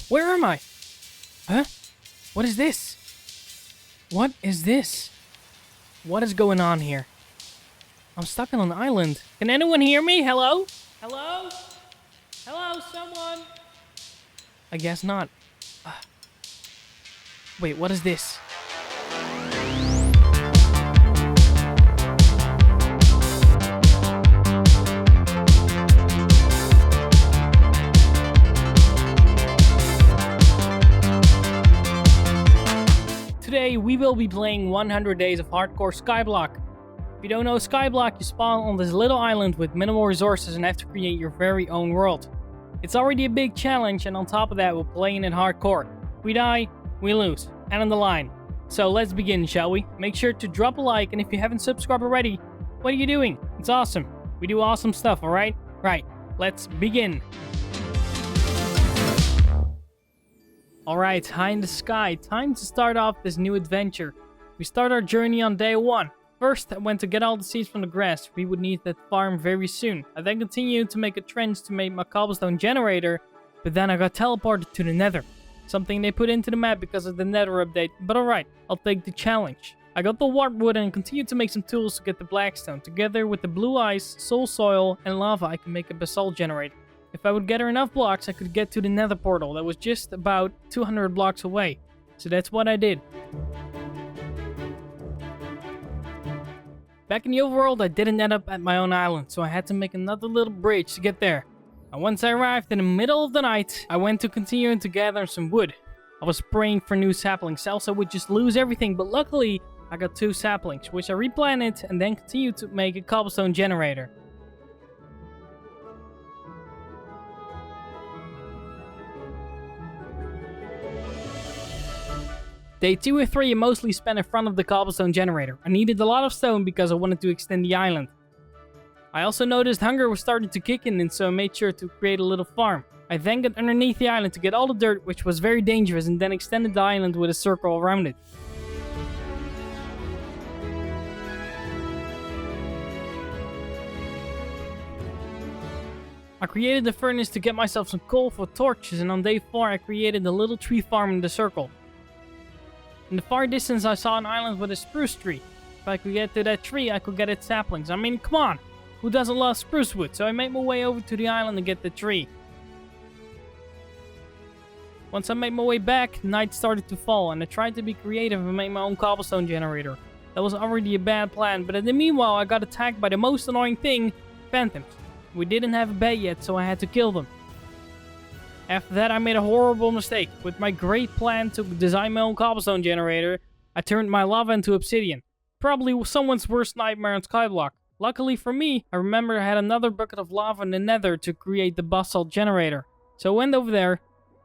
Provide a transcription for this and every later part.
Where am I? Huh? What is this? What is this? What is going on here? I'm stuck on an island. Can anyone hear me? Hello? Hello? Hello, someone? I guess not. Wait, what is this? Today, we will be playing 100 Days of Hardcore Skyblock. If you don't know Skyblock, you spawn on this little island with minimal resources and have to create your very own world. It's already a big challenge, and on top of that, we're playing it hardcore. We die, we lose, and on the line. So let's begin, shall we? Make sure to drop a like, and if you haven't subscribed already, what are you doing? It's awesome. We do awesome stuff, alright? Right, let's begin. Alright, high in the sky, time to start off this new adventure. We start our journey on day 1. First, I went to get all the seeds from the grass. We would need that farm very soon. I then continued to make a trench to make my cobblestone generator, but then I got teleported to the Nether. Something they put into the map because of the Nether update, but alright, I'll take the challenge. I got the warpwood and continued to make some tools to get the blackstone. Together with the blue ice, soul soil, and lava, I can make a basalt generator. If I would gather enough blocks, I could get to the Nether portal that was just about 200 blocks away. So that's what I did. Back in the overworld, I didn't end up at my own island, so I had to make another little bridge to get there. And once I arrived in the middle of the night, I went to continue to gather some wood. I was praying for new saplings, else I would just lose everything, but luckily, I got 2 saplings, which I replanted and then continued to make a cobblestone generator. Day 2 and 3 I mostly spent in front of the cobblestone generator. I needed a lot of stone because I wanted to extend the island. I also noticed hunger was starting to kick in, and so I made sure to create a little farm. I then got underneath the island to get all the dirt, which was very dangerous, and then extended the island with a circle around it. I created the furnace to get myself some coal for torches, and on day 4 I created a little tree farm in the circle. In the far distance I saw an island with a spruce tree. If I could get to that tree, I could get its saplings. I mean, come on! Who doesn't love spruce wood? So I made my way over to the island to get the tree. Once I made my way back, night started to fall, and I tried to be creative and make my own cobblestone generator. That was already a bad plan, but in the meanwhile I got attacked by the most annoying thing, phantoms. We didn't have a bed yet, so I had to kill them. After that, I made a horrible mistake. With my great plan to design my own cobblestone generator, I turned my lava into obsidian. Probably someone's worst nightmare on Skyblock. Luckily for me, I remember I had another bucket of lava in the Nether to create the basalt generator. So I went over there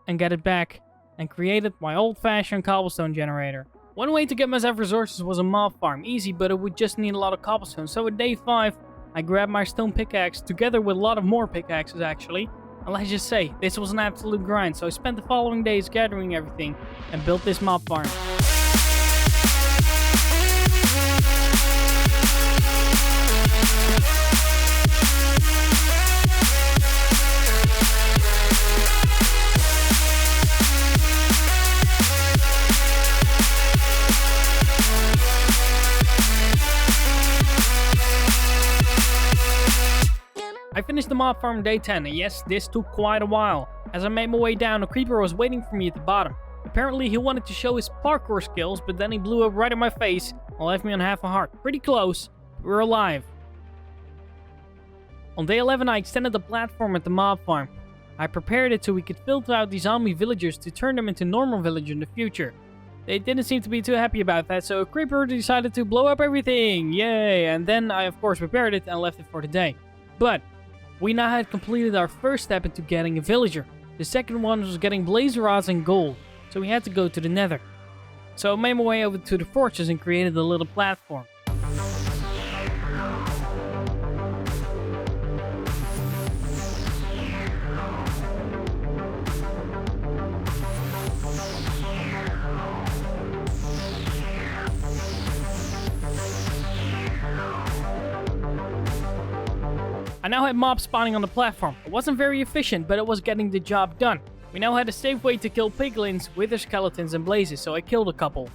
and got it back and created my old-fashioned cobblestone generator. One way to get myself resources was a mob farm. Easy, but it would just need a lot of cobblestone. So at day 5, I grabbed my stone pickaxe together with a lot of more pickaxes actually. And let's just say, this was an absolute grind, so I spent the following days gathering everything and built this mob farm. I finished the mob farm day 10, and yes, this took quite a while. As I made my way down, a creeper was waiting for me at the bottom. Apparently he wanted to show his parkour skills, but then he blew up right in my face and left me on half a heart. Pretty close, but we're alive. On day 11 I extended the platform at the mob farm. I prepared it so we could filter out the zombie villagers to turn them into normal villagers in the future. They didn't seem to be too happy about that, so a creeper decided to blow up everything, yay! And then I of course repaired it and left it for the day. But we now had completed our first step into getting a villager. The second one was getting blazer rods and gold, so we had to go to the Nether. So I made my way over to the fortress and created a little platform. I now had mobs spawning on the platform. It wasn't very efficient, but it was getting the job done. We now had a safe way to kill piglins, wither skeletons and blazes, so I killed a couple.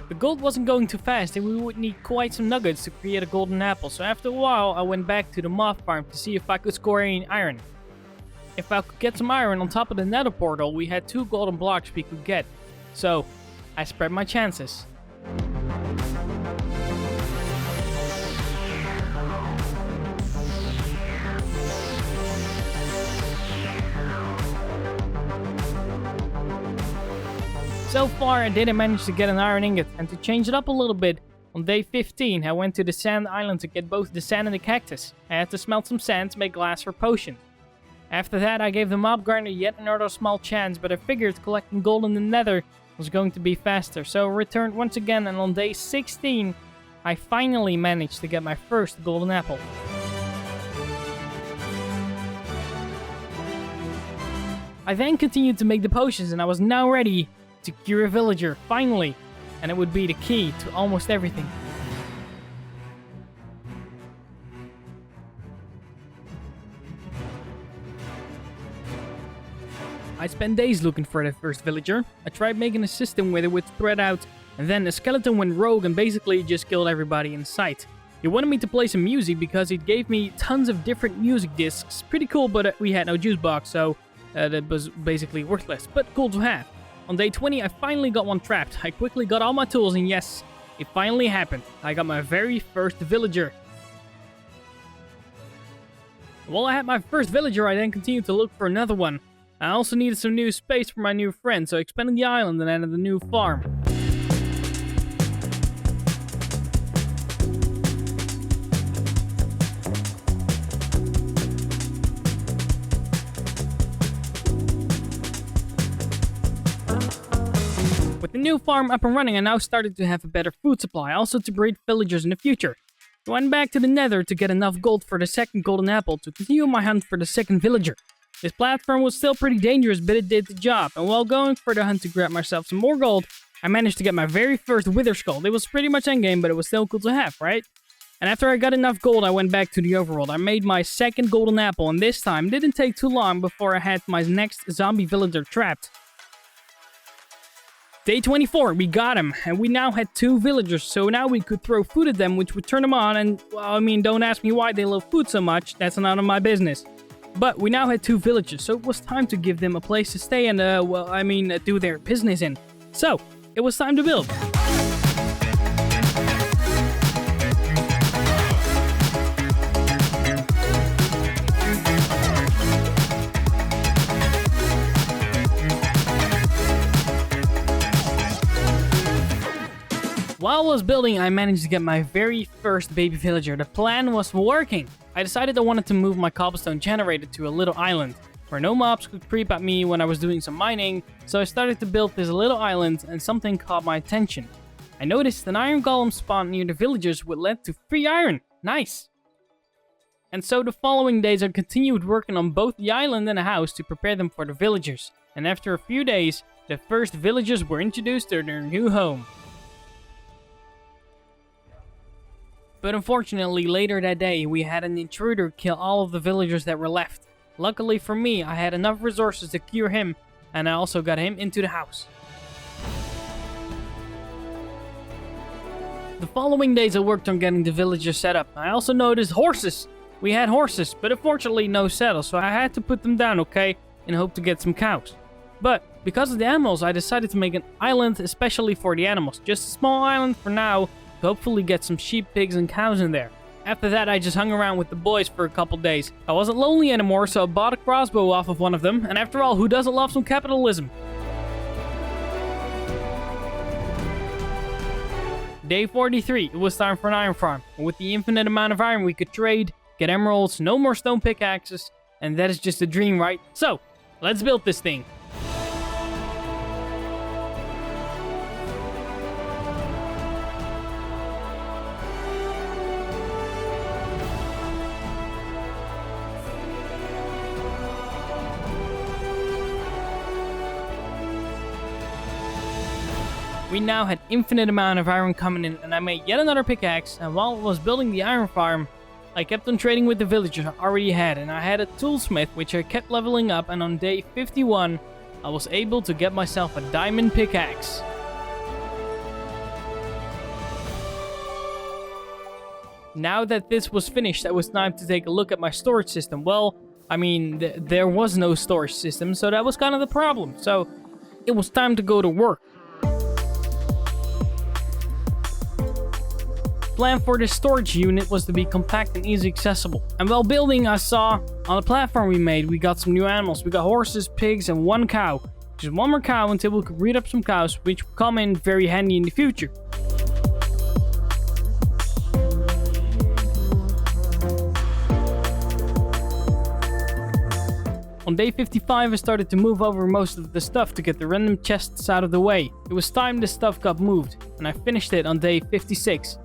The gold wasn't going too fast and we would need quite some nuggets to create a golden apple, so after a while I went back to the moth farm to see if I could score any iron. If I could get some iron on top of the nether portal, we had 2 golden blocks we could get, so I spread my chances. So far I didn't manage to get an iron ingot, and to change it up a little bit, on day 15 I went to the sand island to get both the sand and the cactus. I had to smelt some sand to make glass for potions. After that I gave the mob grinder yet another small chance, but I figured collecting gold in the nether was going to be faster, so I returned once again, and on day 16 I finally managed to get my first golden apple. I then continued to make the potions and I was now ready to cure a villager, finally, and it would be the key to almost everything. I spent days looking for that first villager. I tried making a system where they would spread out, and then a skeleton went rogue and basically just killed everybody in sight. He wanted me to play some music because it gave me tons of different music discs. Pretty cool, but we had no juice box, so that was basically worthless, but cool to have. On day 20, I finally got one trapped. I quickly got all my tools, and yes, it finally happened. I got my very first villager. While I had my first villager, I then continued to look for another one. I also needed some new space for my new friend, so I expanded the island and added a new farm. With the new farm up and running, I now started to have a better food supply, also to breed villagers in the future. I went back to the nether to get enough gold for the second golden apple to continue my hunt for the second villager. This platform was still pretty dangerous, but it did the job, and while going for the hunt to grab myself some more gold, I managed to get my very first wither skull. It was pretty much endgame, but it was still cool to have, right? And after I got enough gold, I went back to the overworld. I made my second golden apple, and this time didn't take too long before I had my next zombie villager trapped. Day 24, we got him, and we now had 2 villagers, so now we could throw food at them, which would turn them on, and, well, I mean, don't ask me why they love food so much, that's none of my business. But we now had 2 villagers, so it was time to give them a place to stay and, do their business in. So, it was time to build. While I was building, I managed to get my very first baby villager. The plan was working. I decided I wanted to move my cobblestone generator to a little island, where no mobs could creep at me when I was doing some mining, so I started to build this little island and something caught my attention. I noticed an iron golem spawned near the villagers which led to free iron. Nice! And so the following days I continued working on both the island and the house to prepare them for the villagers. And after a few days, the first villagers were introduced to their new home. But unfortunately, later that day, we had an intruder kill all of the villagers that were left. Luckily for me, I had enough resources to cure him, and I also got him into the house. The following days I worked on getting the villagers set up. I also noticed horses. We had horses, but unfortunately no saddle, so I had to put them down, okay, in hope to get some cows. But because of the animals, I decided to make an island especially for the animals. Just a small island for now, to hopefully get some sheep, pigs, and cows in there. After that, I just hung around with the boys for a couple days. I wasn't lonely anymore, so I bought a crossbow off of one of them, and after all, who doesn't love some capitalism? Day 43, it was time for an iron farm. And with the infinite amount of iron we could trade, get emeralds, no more stone pickaxes, and that is just a dream, right? So, let's build this thing. We now had infinite amount of iron coming in, and I made yet another pickaxe, and while I was building the iron farm, I kept on trading with the villagers I already had, and I had a toolsmith which I kept leveling up, and on day 51 I was able to get myself a diamond pickaxe. Now that this was finished, it was time to take a look at my storage system. Well, I mean, there was no storage system, so that was kind of the problem. So it was time to go to work. Plan for this storage unit was to be compact and easy accessible. And while building, I saw on the platform we made, we got some new animals. We got horses, pigs, and one cow. Just one more cow until we could breed up some cows, which will come in very handy in the future. On day 55, I started to move over most of the stuff to get the random chests out of the way. It was time this stuff got moved, and I finished it on day 56.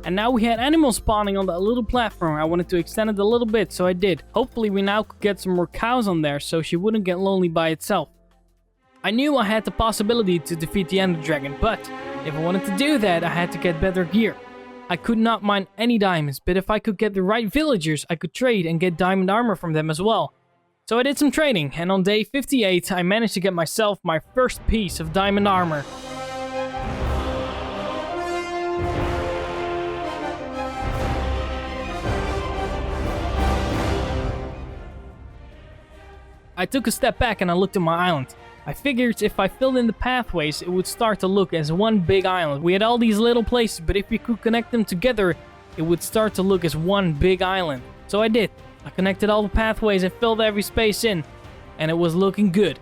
And now we had animals spawning on that little platform. I wanted to extend it a little bit, so I did. Hopefully we now could get some more cows on there, so she wouldn't get lonely by itself. I knew I had the possibility to defeat the Ender Dragon, but if I wanted to do that, I had to get better gear. I could not mine any diamonds, but if I could get the right villagers, I could trade and get diamond armor from them as well. So I did some trading, and on day 58, I managed to get myself my first piece of diamond armor. I took a step back and I looked at my island. I figured if I filled in the pathways, it would start to look as one big island. We had all these little places, but if we could connect them together, it would start to look as one big island. So I did. I connected all the pathways and filled every space in, and it was looking good.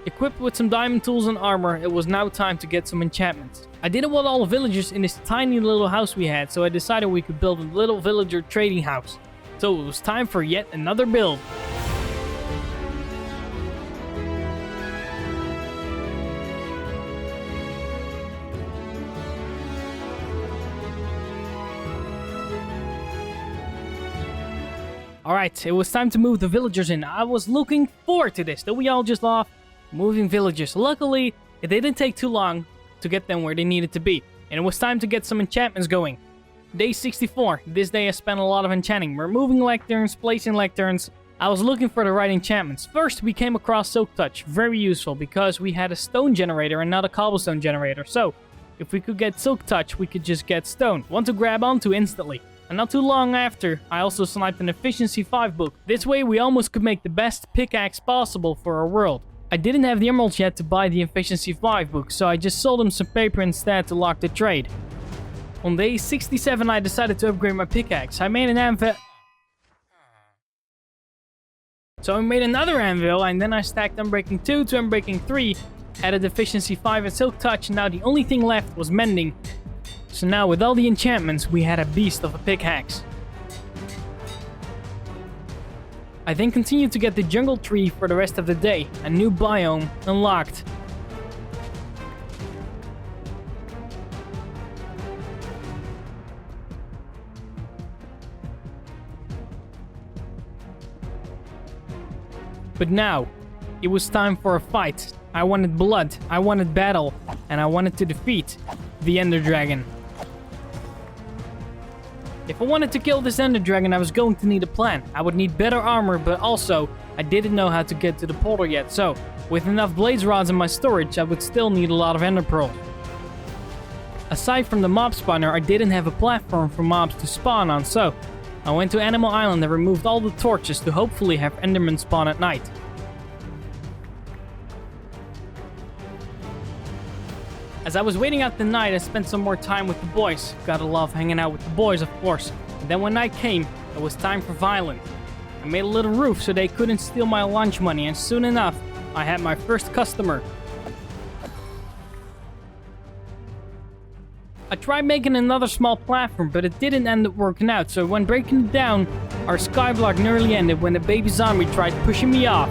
Equipped with some diamond tools and armor, it was now time to get some enchantments. I didn't want all the villagers in this tiny little house we had, so I decided we could build a little villager trading house. So it was time for yet another build. Alright, it was time to move the villagers in. I was looking forward to this. Don't we all just love moving villagers? Luckily, it didn't take too long to get them where they needed to be. And it was time to get some enchantments going. Day 64. This day I spent a lot of enchanting. Removing lecterns, placing lecterns. I was looking for the right enchantments. First, we came across Silk Touch. Very useful because we had a stone generator and not a cobblestone generator. So, if we could get Silk Touch, we could just get stone. One to grab onto instantly. And not too long after, I also sniped an Efficiency 5 book. This way we almost could make the best pickaxe possible for our world. I didn't have the emeralds yet to buy the Efficiency 5 book, so I just sold him some paper instead to lock the trade. On day 67 I decided to upgrade my pickaxe. I made an anvil. So I made another anvil, and then I stacked Unbreaking 2 to Unbreaking 3, added Efficiency 5 and Silk Touch, and now the only thing left was mending. So now with all the enchantments, we had a beast of a pickaxe. I then continued to get the jungle tree for the rest of the day. A new biome unlocked. But now, it was time for a fight. I wanted blood, I wanted battle, and I wanted to defeat the Ender Dragon. If I wanted to kill this Ender Dragon, I was going to need a plan. I would need better armor, but also, I didn't know how to get to the portal yet, so with enough blaze rods in my storage, I would still need a lot of ender pearls. Aside from the mob spawner, I didn't have a platform for mobs to spawn on, so I went to Animal Island and removed all the torches to hopefully have endermen spawn at night. As I was waiting out the night, I spent some more time with the boys. Gotta love hanging out with the boys, of course. And then when night came, it was time for violence. I made a little roof so they couldn't steal my lunch money, and soon enough, I had my first customer. I tried making another small platform, but it didn't end up working out, so when breaking it down, our skyblock nearly ended when a baby zombie tried pushing me off.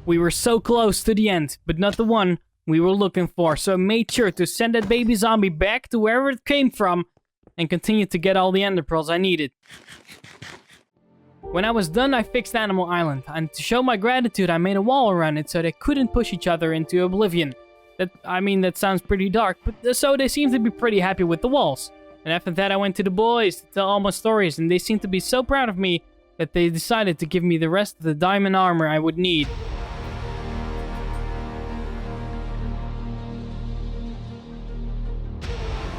We were so close to the end, but not the one we were looking for, so I made sure to send that baby zombie back to wherever it came from and continue to get all the ender pearls I needed. When I was done, I fixed Animal Island, and to show my gratitude, I made a wall around it so they couldn't push each other into oblivion. That sounds pretty dark, but so they seem to be pretty happy with the walls. And after that, I went to the boys to tell all my stories, and they seemed to be so proud of me that they decided to give me the rest of the diamond armor I would need.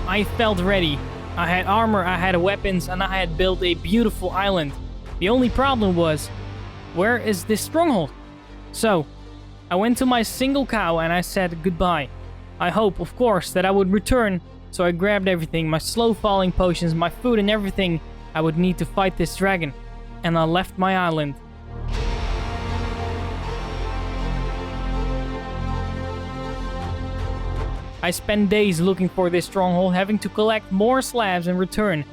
I felt ready. I had armor, I had weapons, and I had built a beautiful island. The only problem was, where is this stronghold? So, I went to my single cow and I said goodbye. I hope, of course, that I would return, so I grabbed everything, my slow falling potions, my food and everything I would need to fight this dragon, and I left my island. I spent days looking for this stronghold, having to collect more slabs and return.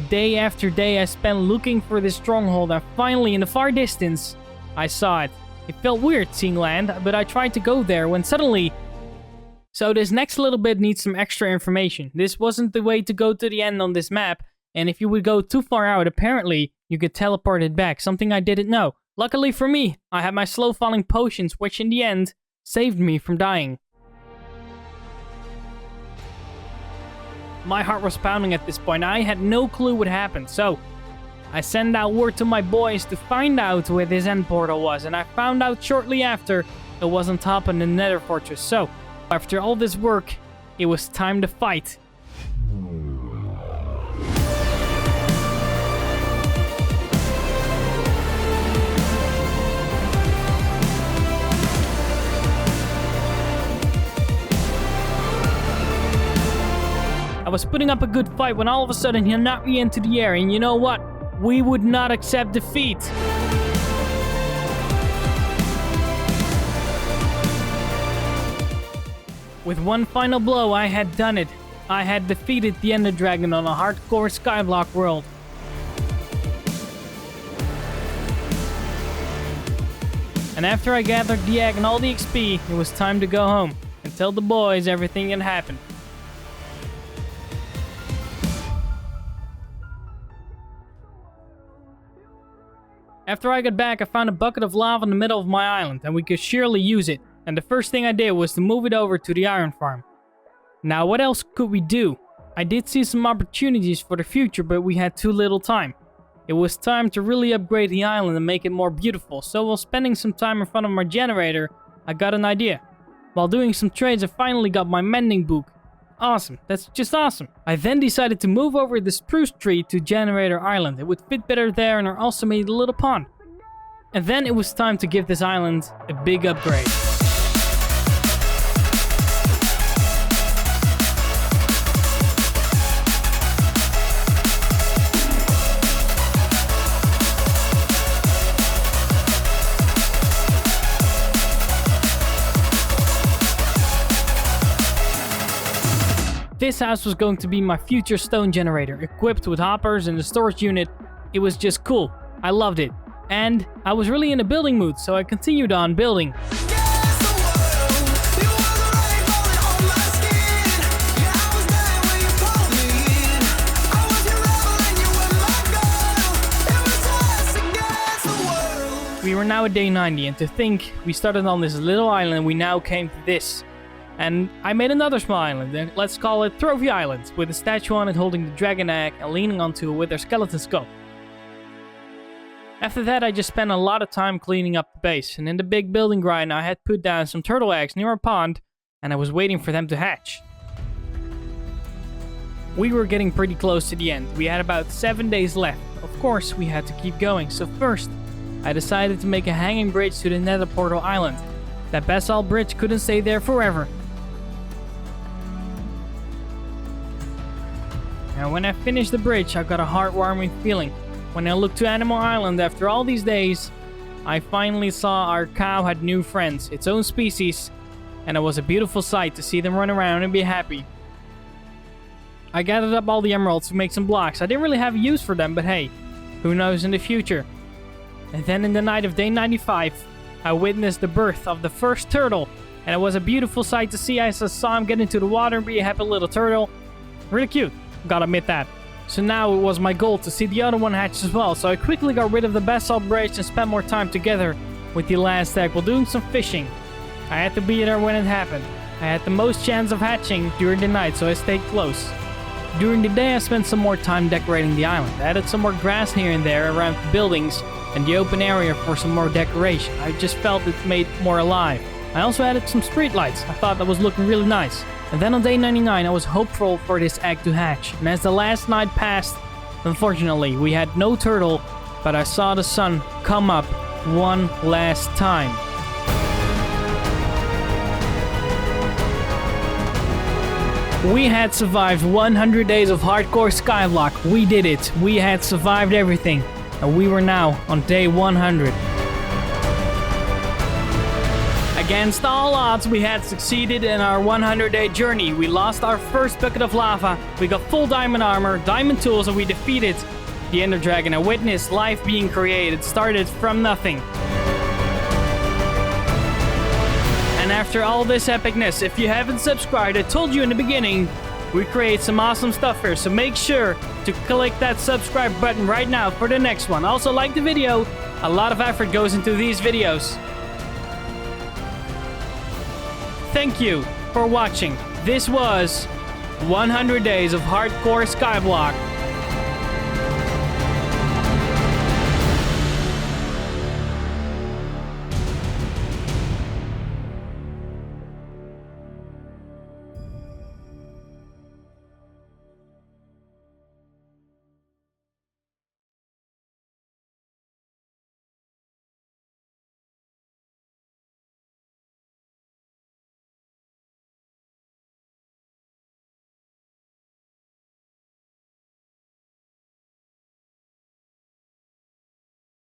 Day after day I spent looking for this stronghold, and finally in the far distance, I saw it. It felt weird seeing land, but I tried to go there when suddenly... So this next little bit needs some extra information. This wasn't the way to go to the end on this map, and if you would go too far out, apparently you could teleport it back, something I didn't know. Luckily for me, I had my slow falling potions, which in the end saved me from dying. My heart was pounding at this point. I had no clue what happened, so I sent out word to my boys to find out where this end portal was, and I found out shortly after it was on top of the Nether fortress. So, after all this work, it was time to fight. I was putting up a good fight when all of a sudden he knocked me into the air, and you know what? We would not accept defeat. With one final blow, I had done it. I had defeated the Ender Dragon on a hardcore Skyblock world. And after I gathered the egg and all the XP, it was time to go home and tell the boys everything that happened. After I got back, I found a bucket of lava in the middle of my island, and we could surely use it. And the first thing I did was to move it over to the iron farm. Now, what else could we do? I did see some opportunities for the future, but we had too little time. It was time to really upgrade the island and make it more beautiful, so while spending some time in front of my generator, I got an idea. While doing some trades, I finally got my mending book. Awesome, that's just awesome. I then decided to move over the spruce tree to Generator Island. It would fit better there, and I also made a little pond. And then it was time to give this island a big upgrade. This house was going to be my future stone generator, equipped with hoppers and a storage unit. It was just cool. I loved it. And I was really in a building mood, so I continued on building. We were now at day 90, and to think we started on this little island, we now came to this. And I made another small island, let's call it Trophy Island, with a statue on it holding the dragon egg and leaning onto it with their skeleton skull. After that, I just spent a lot of time cleaning up the base, and in the big building grind I had put down some turtle eggs near a pond, and I was waiting for them to hatch. We were getting pretty close to the end. We had about 7 days left. Of course, we had to keep going, so first, I decided to make a hanging bridge to the Nether portal island. That basalt bridge couldn't stay there forever. Now when I finished the bridge, I got a heartwarming feeling. When I looked to Animal Island after all these days, I finally saw our cow had new friends, its own species, and it was a beautiful sight to see them run around and be happy. I gathered up all the emeralds to make some blocks. I didn't really have a use for them, but hey, who knows in the future. And then in the night of day 95, I witnessed the birth of the first turtle, and it was a beautiful sight to see. I saw him get into the water and be a happy little turtle. Really cute. Gotta admit that. So now it was my goal to see the other one hatch as well, so I quickly got rid of the basalt bridge and spent more time together with the last egg while doing some fishing. I had to be there when it happened. I had the most chance of hatching during the night, so I stayed close. During the day I spent some more time decorating the island. I added some more grass here and there around the buildings and the open area for some more decoration. I just felt it made it more alive. I also added some streetlights. I thought that was looking really nice. And then on day 99 I was hopeful for this egg to hatch. And as the last night passed, unfortunately we had no turtle, but I saw the sun come up one last time. We had survived 100 days of hardcore Skyblock. We did it. We had survived everything. And we were now on day 100. Against all odds, we had succeeded in our 100-day journey. We lost our first bucket of lava. We got full diamond armor, diamond tools, and we defeated the Ender Dragon. I witnessed life being created. Started from nothing. And after all this epicness, if you haven't subscribed, I told you in the beginning, we create some awesome stuff here. So make sure to click that subscribe button right now for the next one. Also like the video. A lot of effort goes into these videos. Thank you for watching. This was 100 days of hardcore Skyblock.